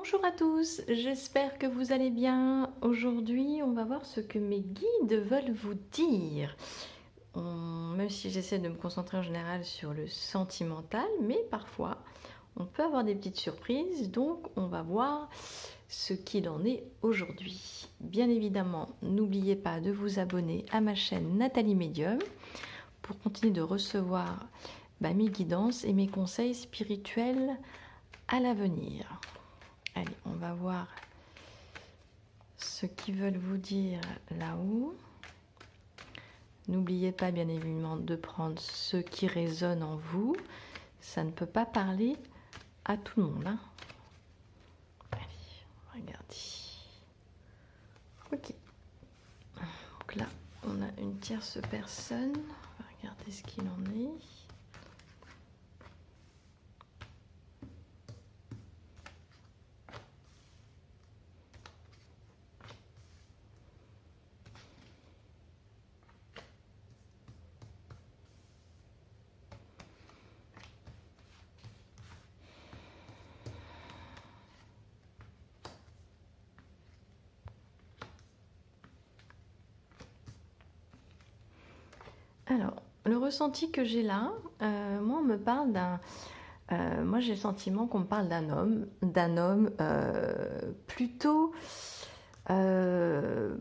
Bonjour à tous, j'espère que vous allez bien. Aujourd'hui, on va voir ce que mes guides veulent vous dire. Même si j'essaie de me concentrer en général sur le sentimental, mais parfois, on peut avoir des petites surprises, donc on va voir ce qu'il en est aujourd'hui. Bien évidemment, n'oubliez pas de vous abonner à ma chaîne Nathalie Medium pour continuer de recevoir mes guidances et mes conseils spirituels à l'avenir. Allez, on va voir ce qu'ils veulent vous dire là-haut. N'oubliez pas bien évidemment de prendre ce qui résonne en vous. Ça ne peut pas parler à tout le monde. Allez, regardez. Ok. Donc là, on a une tierce personne. On va regarder ce qu'il en est. Alors, le ressenti que j'ai là, moi on me parle d'un... moi j'ai le sentiment qu'on me parle d'un homme plutôt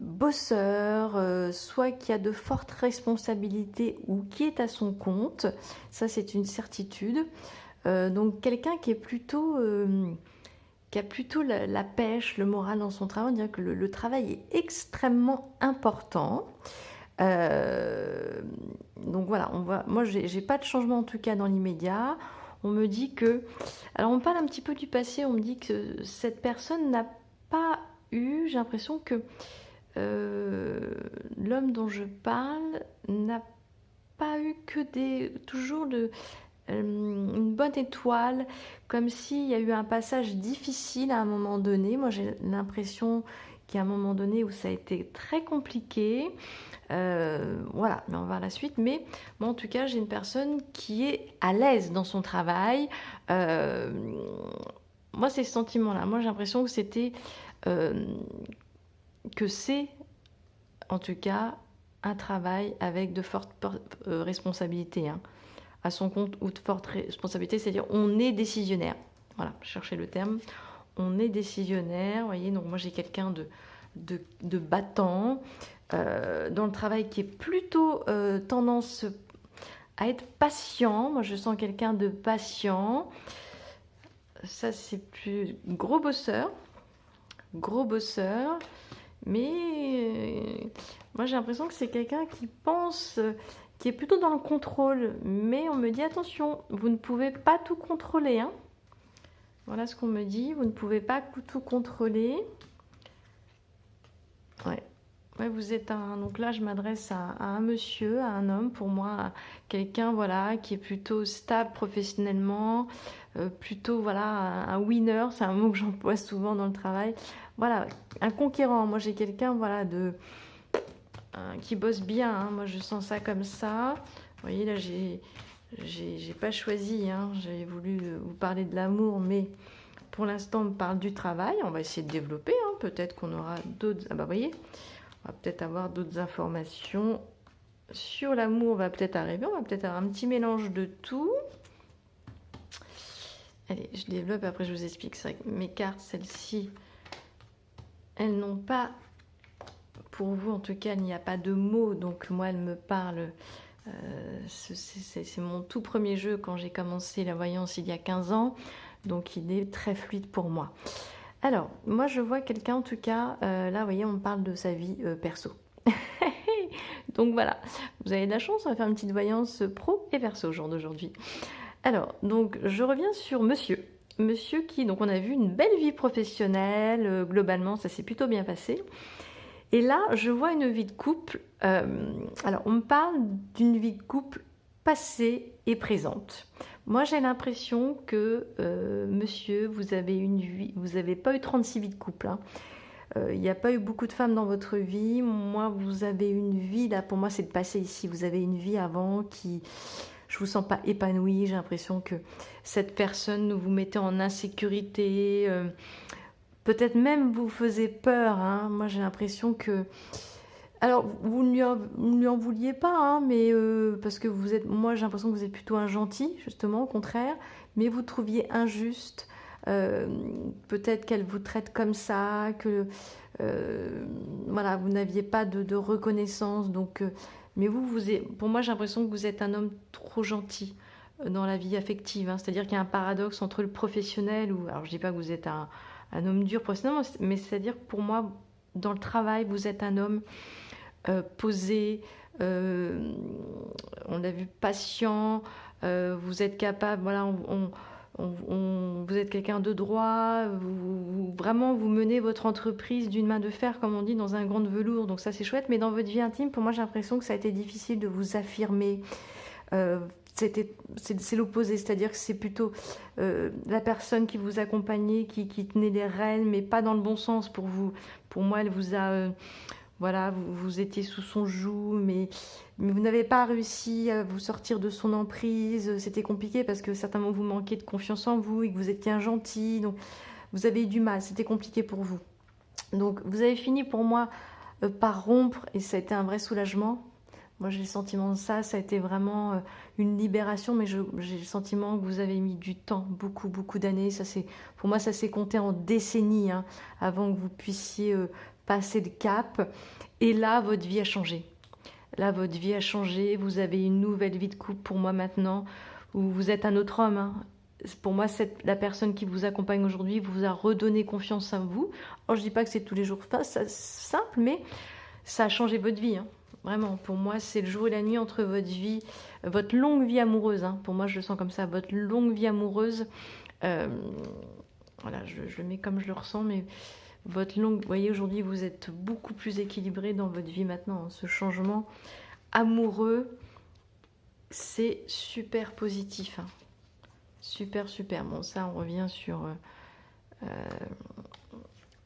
bosseur, soit qui a de fortes responsabilités ou qui est à son compte. Ça c'est une certitude. Donc quelqu'un qui a plutôt la pêche, le moral dans son travail. On dirait que le travail est extrêmement important. Euh, donc voilà, moi j'ai pas de changement en tout cas dans l'immédiat. On me dit que, alors on parle un petit peu du passé, on me dit que cette personne n'a pas eu, j'ai l'impression que l'homme dont je parle n'a pas eu que toujours une bonne étoile, comme s'il y a eu un passage difficile à un moment donné. Moi j'ai l'impression qu'il y a un moment donné où ça a été très compliqué. Voilà, mais on va voir la suite. Mais moi, en tout cas, j'ai une personne qui est à l'aise dans son travail. Euh, Moi, c'est ce sentiment-là. Moi, j'ai l'impression euh, que c'est, en tout cas, un travail avec de fortes responsabilités, hein, à son compte ou de fortes responsabilités. C'est-à-dire, on est décisionnaire. Voilà, cherchez le terme. On est décisionnaire. Vous voyez, donc moi, j'ai quelqu'un de battant, dans le travail qui est plutôt tendance à être patient. Moi, je sens quelqu'un de patient. Ça, c'est plus gros bosseur. Mais moi, j'ai l'impression que c'est quelqu'un qui pense, qui est plutôt dans le contrôle. Mais on me dit attention, vous ne pouvez pas tout contrôler, hein. Voilà ce qu'on me dit. Vous ne pouvez pas tout contrôler. Ouais. Ouais, vous êtes un. Donc là, je m'adresse à un monsieur, à un homme, pour moi, à quelqu'un voilà, qui est plutôt stable professionnellement, plutôt voilà, un winner, c'est un mot que j'emploie souvent dans le travail. Voilà, un conquérant. Moi, j'ai quelqu'un voilà, qui bosse bien, hein. Moi, je sens ça comme ça. Vous voyez, là, j'ai pas choisi, hein. J'avais voulu vous parler de l'amour, mais pour l'instant, on me parle du travail. On va essayer de développer, hein. Peut-être qu'on aura d'autres. Ah bah, vous voyez. On va peut-être avoir d'autres informations sur l'amour, on va peut-être arriver, on va peut-être avoir un petit mélange de tout. Allez, je développe, après je vous explique. C'est vrai que mes cartes, celles-ci, elles n'ont pas, pour vous en tout cas, il n'y a pas de mots, donc moi, elles me parlent. C'est mon tout premier jeu quand j'ai commencé la voyance il y a 15 ans, donc il est très fluide pour moi. Alors, moi je vois quelqu'un en tout cas, là vous voyez on me parle de sa vie perso. Donc voilà, vous avez de la chance, on va faire une petite voyance pro et perso au jour d'aujourd'hui. Alors, donc je reviens sur monsieur. Monsieur qui, donc on a vu une belle vie professionnelle, globalement ça s'est plutôt bien passé. Et là, je vois une vie de couple. Alors, on me parle d'une vie de couple passée et présente. Moi, j'ai l'impression que, monsieur, vous avez une vie, vous n'avez pas eu 36 vies de couple, hein. Il n'y a pas eu beaucoup de femmes dans votre vie. Moi, vous avez une vie, là, pour moi, c'est de passer ici. Vous avez une vie avant qui... Je vous sens pas épanouie. J'ai l'impression que cette personne, vous mettez en insécurité. peut-être même vous faisait peur, hein. Moi, j'ai l'impression que... Alors, vous ne lui en vouliez pas, hein, mais parce que vous êtes... Moi, j'ai l'impression que vous êtes plutôt un gentil, justement, au contraire, mais vous trouviez injuste. euh, Peut-être qu'elle vous traite comme ça, que euh, voilà, vous n'aviez pas de reconnaissance. Donc, mais pour moi, j'ai l'impression que vous êtes un homme trop gentil dans la vie affective, hein. C'est-à-dire qu'il y a un paradoxe entre le professionnel, ou alors je dis pas que vous êtes un homme dur professionnellement, mais c'est-à-dire que pour moi, dans le travail, vous êtes un homme posé, euh, on l'a vu, patient, vous êtes capable, voilà, vous êtes quelqu'un de droit, vraiment vous menez votre entreprise d'une main de fer, comme on dit, dans un grand velours, donc ça c'est chouette, mais dans votre vie intime, pour moi j'ai l'impression que ça a été difficile de vous affirmer. Euh, c'est l'opposé, c'est-à-dire que c'est plutôt la personne qui vous accompagnait, qui tenait les rênes, mais pas dans le bon sens pour vous. Pour moi, elle vous a... voilà, vous étiez sous son joug, mais vous n'avez pas réussi à vous sortir de son emprise. C'était compliqué parce que certainement vous manquiez de confiance en vous et que vous étiez un gentil. Donc vous avez eu du mal, c'était compliqué pour vous. Donc vous avez fini pour moi par rompre et ça a été un vrai soulagement. Moi j'ai le sentiment de ça, ça a été vraiment une libération, mais j'ai le sentiment que vous avez mis du temps, beaucoup, beaucoup d'années. Pour moi ça s'est compté en décennies, hein, avant que vous puissiez passer le cap. Et là, votre vie a changé. Là, votre vie a changé, vous avez une nouvelle vie de couple pour moi maintenant, où vous êtes un autre homme, hein. Pour moi, la personne qui vous accompagne aujourd'hui vous a redonné confiance en vous. Alors, je dis pas que c'est tous les jours simple, mais ça a changé votre vie, hein. Vraiment, pour moi, c'est le jour et la nuit entre votre vie, votre longue vie amoureuse, hein. Pour moi, je le sens comme ça, votre longue vie amoureuse. euh, voilà, je le mets comme je le ressens, mais vous voyez, aujourd'hui, vous êtes beaucoup plus équilibré dans votre vie maintenant, hein. Ce changement amoureux, c'est super positif, hein. Super, super. Bon, ça, on revient sur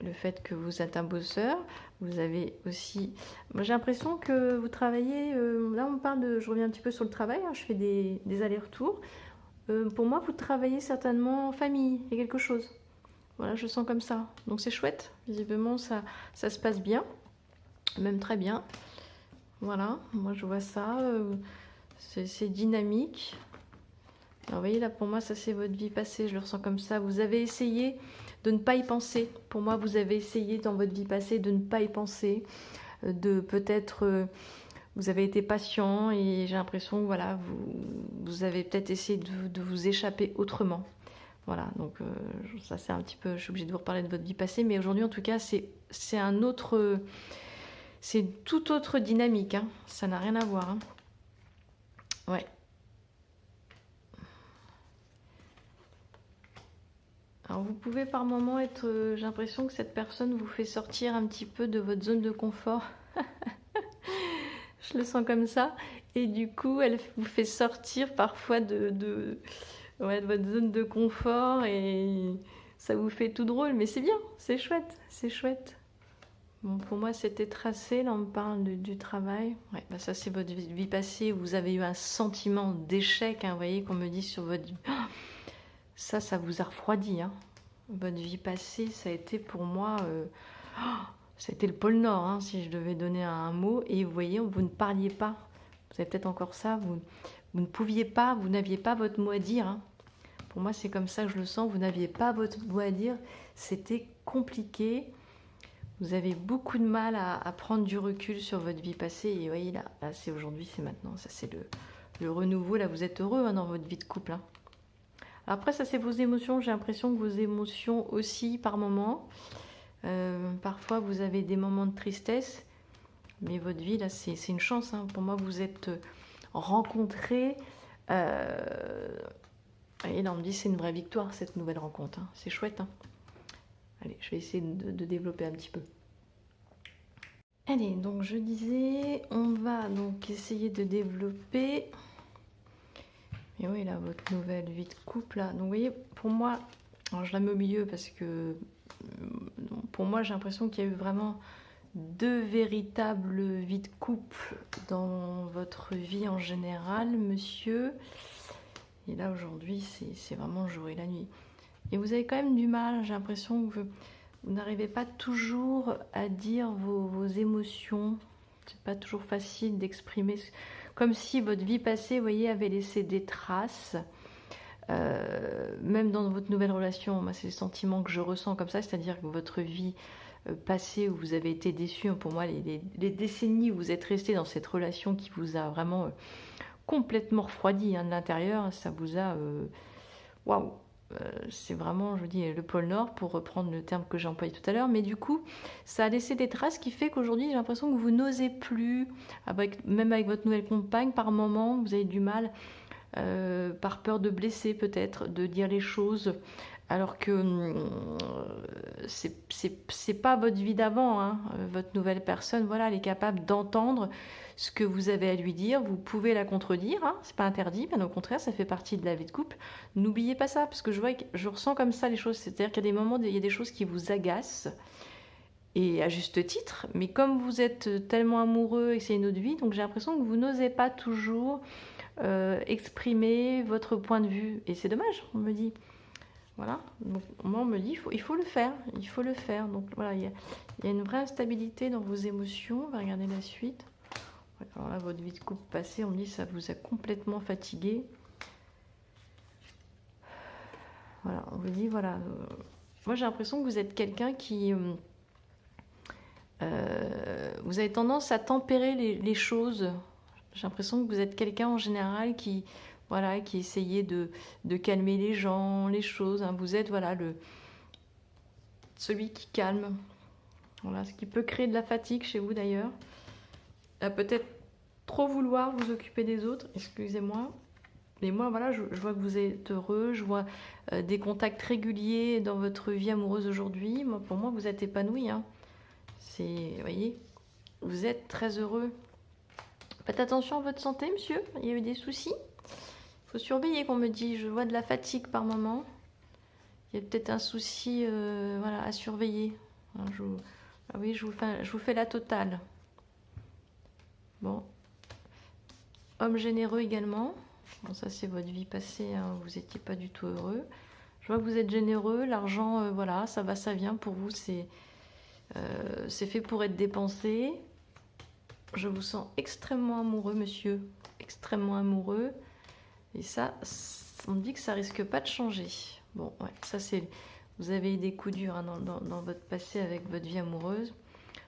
le fait que vous êtes un bosseur. Vous avez aussi... Moi, j'ai l'impression que vous travaillez... là, on parle de... Je reviens un petit peu sur le travail, hein, je fais des allers-retours. Pour moi, vous travaillez certainement en famille. Il y a quelque chose. Voilà, je sens comme ça. Donc c'est chouette. Visiblement, ça se passe bien. Même très bien. Voilà, moi je vois ça. C'est dynamique. Alors, vous voyez, là, pour moi, ça c'est votre vie passée. Je le ressens comme ça. Vous avez essayé de ne pas y penser. Pour moi, vous avez essayé dans votre vie passée de ne pas y penser. De peut-être... vous avez été patient et j'ai l'impression que voilà, vous avez peut-être essayé de vous échapper autrement. Voilà, donc ça c'est un petit peu, je suis obligée de vous reparler de votre vie passée, mais aujourd'hui en tout cas c'est un autre, c'est une toute autre dynamique, hein. Ça n'a rien à voir, hein. Ouais. Alors vous pouvez par moment être, j'ai l'impression que cette personne vous fait sortir un petit peu de votre zone de confort. Je le sens comme ça, et du coup elle vous fait sortir parfois ouais, de votre zone de confort et ça vous fait tout drôle, mais c'est bien, c'est chouette, c'est chouette. Bon, pour moi, c'était tracé. Là, on me parle du travail. Ouais, bah ça, c'est votre vie passée. Vous avez eu un sentiment d'échec, hein, vous voyez, qu'on me dit sur votre vie. Ça vous a refroidi, hein. Votre vie passée, ça a été pour moi... ça a été le pôle Nord, hein, si je devais donner un mot. Et vous voyez, vous ne parliez pas. Vous avez peut-être encore ça. Vous ne pouviez pas, vous n'aviez pas votre mot à dire, hein. Pour moi, c'est comme ça que je le sens. Vous n'aviez pas votre mot à dire. C'était compliqué. Vous avez beaucoup de mal à prendre du recul sur votre vie passée. Et vous voyez, là c'est aujourd'hui, c'est maintenant. Ça, c'est le renouveau. Là, vous êtes heureux, hein, dans votre vie de couple, hein. Après, ça, c'est vos émotions. J'ai l'impression que vos émotions aussi, par moments. Parfois, vous avez des moments de tristesse. Mais votre vie, là, c'est une chance, hein. Pour moi, vous êtes rencontrés. Et là, on me dit c'est une vraie victoire, cette nouvelle rencontre, hein. C'est chouette, hein. Allez, je vais essayer de développer un petit peu. Allez, donc je disais, on va donc essayer de développer. Et oui, là, votre nouvelle vie de couple, là. Donc, vous voyez, pour moi, alors je la mets au milieu parce que pour moi, j'ai l'impression qu'il y a eu vraiment deux véritables vies de couple dans votre vie en général, monsieur. Et là, aujourd'hui, c'est vraiment le jour et la nuit. Et vous avez quand même du mal, j'ai l'impression que Vous n'arrivez pas toujours à dire vos émotions. C'est pas toujours facile d'exprimer. Comme si votre vie passée, vous voyez, avait laissé des traces. Même dans votre nouvelle relation, moi c'est le sentiment que je ressens comme ça, c'est-à-dire que votre vie passée où vous avez été déçu, pour moi les décennies où vous êtes resté dans cette relation qui vous a vraiment complètement refroidi de l'intérieur, ça vous a waouh, c'est vraiment, je vous dis, le pôle Nord pour reprendre le terme que j'ai employé tout à l'heure, mais du coup ça a laissé des traces qui fait qu'aujourd'hui j'ai l'impression que vous n'osez plus, même avec votre nouvelle compagne, par moment vous avez du mal, par peur de blesser peut-être, de dire les choses, alors que c'est pas votre vie d'avant, hein. Votre nouvelle personne, voilà, elle est capable d'entendre ce que vous avez à lui dire. Vous pouvez la contredire, hein, c'est pas interdit, bien au contraire, ça fait partie de la vie de couple. N'oubliez pas ça, parce que je ressens comme ça les choses, c'est-à-dire qu'il y a des moments, il y a des choses qui vous agacent, et à juste titre, mais comme vous êtes tellement amoureux et que c'est une autre vie, donc j'ai l'impression que vous n'osez pas toujours exprimer votre point de vue, et c'est dommage, on me dit. Voilà, donc moi on me dit il faut le faire, il faut le faire. Donc voilà, il y a une vraie instabilité dans vos émotions. On va regarder la suite. Alors là, votre vie de couple passée, on me dit ça vous a complètement fatigué. Voilà, on vous dit voilà. Moi j'ai l'impression que vous êtes quelqu'un qui vous avez tendance à tempérer les choses. J'ai l'impression que vous êtes quelqu'un en général qui, voilà, qui essayait de calmer les gens, les choses. Hein. Vous êtes, voilà, celui qui calme. Voilà, ce qui peut créer de la fatigue chez vous d'ailleurs. Peut-être trop vouloir vous occuper des autres, excusez-moi. Mais moi, voilà, je vois que vous êtes heureux, je vois des contacts réguliers dans votre vie amoureuse aujourd'hui. Pour moi, vous êtes épanoui. Hein. Vous voyez, vous êtes très heureux. Faites attention à votre santé, monsieur. Il y a eu des soucis. Il faut surveiller, qu'on me dit. Je vois de la fatigue par moment. Il y a peut-être un souci voilà, à surveiller. Ah oui, je vous fais la totale. Bon. Homme généreux également. Bon, ça, c'est votre vie passée. Hein. Vous n'étiez pas du tout heureux. Je vois que vous êtes généreux. L'argent, voilà, ça va, ça vient. Pour vous, c'est fait pour être dépensé. Je vous sens extrêmement amoureux, monsieur. Extrêmement amoureux. Et ça, on me dit que ça risque pas de changer. Bon, ouais, ça c'est... Vous avez eu des coups durs hein, dans votre passé avec votre vie amoureuse.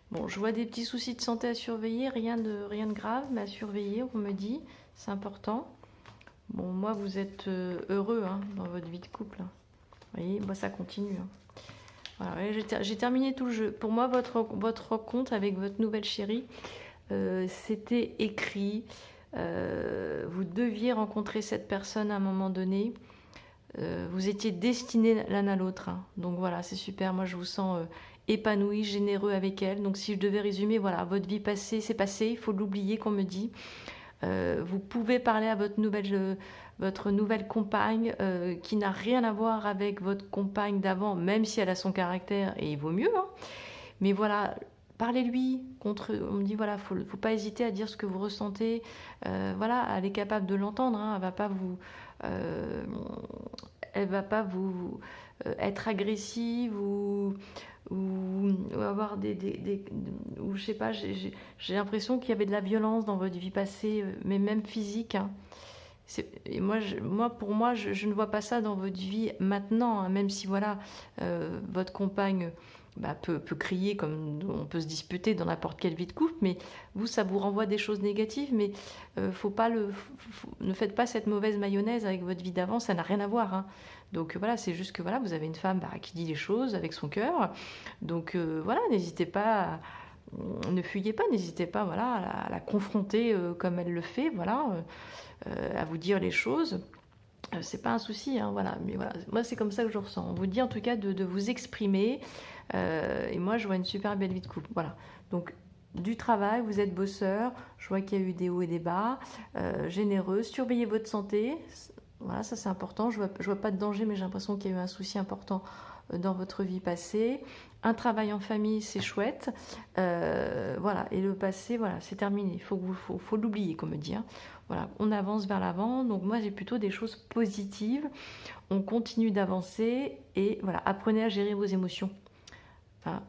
Bon, je vois des petits soucis de santé à surveiller. Rien de grave, mais à surveiller, on me dit. C'est important. Bon, moi, vous êtes heureux hein, dans votre vie de couple. Hein. Vous voyez, moi, ça continue. Hein. Voilà, ouais, j'ai terminé tout le jeu. Pour moi, votre rencontre avec votre nouvelle chérie, c'était écrit. Vous deviez rencontrer cette personne à un moment donné. Vous étiez destinés l'un à l'autre. Hein. Donc voilà, c'est super. Moi, je vous sens épanoui, généreux avec elle. Donc si je devais résumer, voilà, votre vie passée, c'est passé. Il faut l'oublier, qu'on me dit. Vous pouvez parler à votre nouvelle compagne qui n'a rien à voir avec votre compagne d'avant, même si elle a son caractère, et il vaut mieux. Hein. Mais voilà, parlez-lui. On me dit, voilà, faut pas hésiter à dire ce que vous ressentez. Voilà, elle est capable de l'entendre. Hein. Elle va pas vous être agressive ou avoir ou je sais pas, j'ai l'impression qu'il y avait de la violence dans votre vie passée, mais même physique. Hein. Et pour moi, je ne vois pas ça dans votre vie maintenant, hein, même si voilà, votre compagne peut crier comme on peut se disputer dans n'importe quelle vie de couple, mais vous, ça vous renvoie des choses négatives, mais ne faites pas cette mauvaise mayonnaise avec votre vie d'avant, ça n'a rien à voir. Hein. Donc voilà, c'est juste que voilà, vous avez une femme qui dit les choses avec son cœur, donc voilà, n'hésitez pas ne fuyez pas, n'hésitez pas voilà, à la confronter comme elle le fait, voilà, à vous dire les choses. C'est pas un souci, hein, voilà. Mais voilà, moi c'est comme ça que je ressens. On vous dit en tout cas de vous exprimer. Et moi je vois une super belle vie de couple. Voilà. Donc du travail, vous êtes bosseur. Je vois qu'il y a eu des hauts et des bas. Généreux, surveillez votre santé. Voilà, ça c'est important. Je vois pas de danger, mais j'ai l'impression qu'il y a eu un souci important dans votre vie passée. Un travail en famille, c'est chouette. Voilà, et le passé, voilà, c'est terminé. Il faut l'oublier, comme me dit. Hein. Voilà, on avance vers l'avant. Donc moi, j'ai plutôt des choses positives. On continue d'avancer et voilà, apprenez à gérer vos émotions. hein,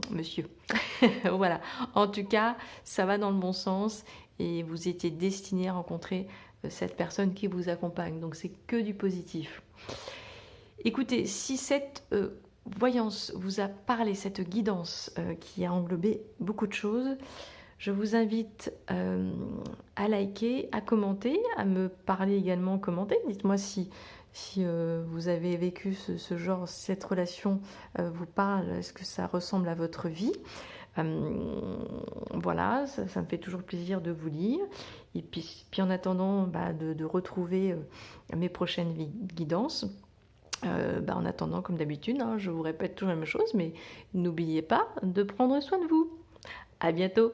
monsieur. Voilà, en tout cas, ça va dans le bon sens et vous étiez destiné à rencontrer cette personne qui vous accompagne. Donc c'est que du positif. Écoutez, si cette voyance vous a parlé, cette guidance qui a englobé beaucoup de choses, je vous invite à liker, à commenter, à me parler également en commentaire. Dites-moi si vous avez vécu ce genre, cette relation vous parle, est-ce que ça ressemble à votre vie? Voilà, ça me fait toujours plaisir de vous lire. Et puis en attendant de retrouver mes prochaines guidances, en attendant, comme d'habitude, hein, je vous répète toujours la même chose, mais n'oubliez pas de prendre soin de vous. À bientôt!